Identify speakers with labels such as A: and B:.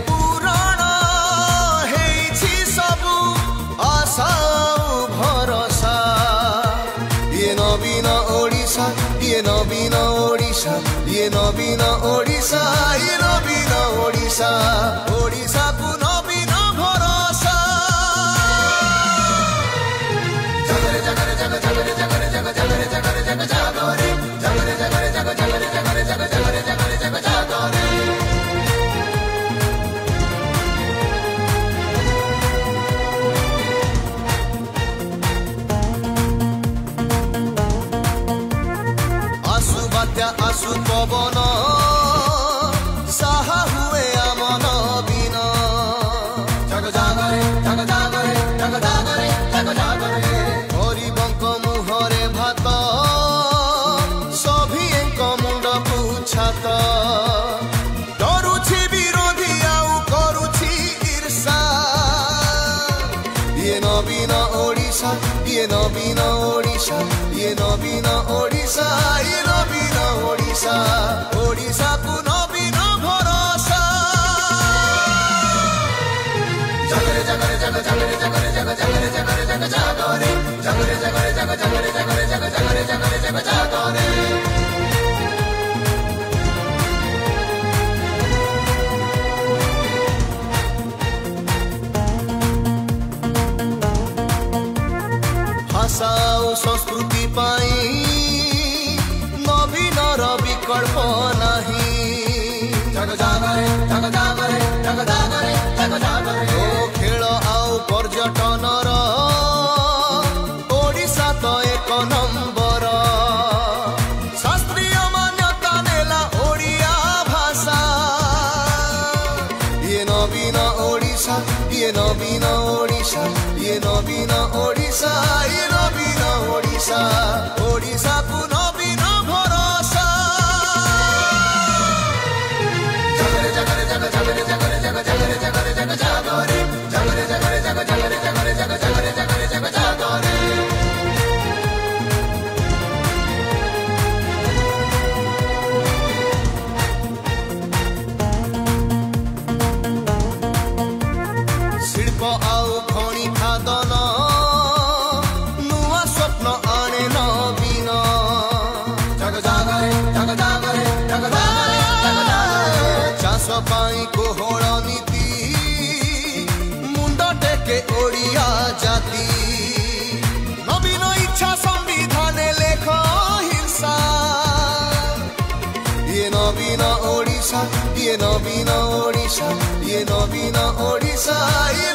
A: पुराण हेछि सबु आशा भरोसा ये नवीन ओडिशा ये नवीन ओडिशा ये नवीन ओडिशा ये नवीन ओडिशा ओडिशा को नवीन भरोसा जगरे जगरे जग जगरे जगरे जग जगरे जगरे जग जागरे जगरे जगरे जग जगरे जगरे जग जगरे जगरे जग जागरे आसु पवन साहा हुए आमन बिन जग जागरे जग जागरे जग जागरे जग जागरे गरीबंक मुहरे भात सभिएंक मुंड पुछात डरुछि विरोधी आउ करुछि ईर्षा ये नवीन ओडिशा ये नवीन ओडिशा ये नवीन ओडिशा ये नवीन ओडिशा ओडिशा को नवीन भरोसा जगरे जगरे जग जगरे जगरे जग जगरे जगरे जग जागरे जगरे जगरे जग जगरे जगरे जग जगरे जगरे जग जागरे भाषा और संस्कृति पाई नवीनर विकल्प नहीं जग जागरे जग जागरे जग जागरे जग जागरे ओ खेल आउ पर्यटनर ओडिशा तो एक नंबर शास्त्रीय मान्यता नेला ओडिया भाषा ये नवीन ओडिशा ये नवीन ओडिशा ये नवीन ओडिशा ये नवीन ओडिशा ओडिशा को नवीन भरोसा जगरे जगरे जग जगरे जगरे जग जगरे जगरे जग जागरे जगरे जगरे जग जगरे जगरे जग जगरे जगरे जग जागरे शिल्प आउ खणी खादन नुआ स्वप्न आने नवीन जग जागरे जग जागरे जग जागरे जग जागरे चाष पाई कोहଳ नीति मुंड टेके ओडिया जाति नवीन इच्छा संविधान लेख हिंसा ये नवीन ओडिशा ये नवीन ओडिशा ये नवीन ओडिशा ये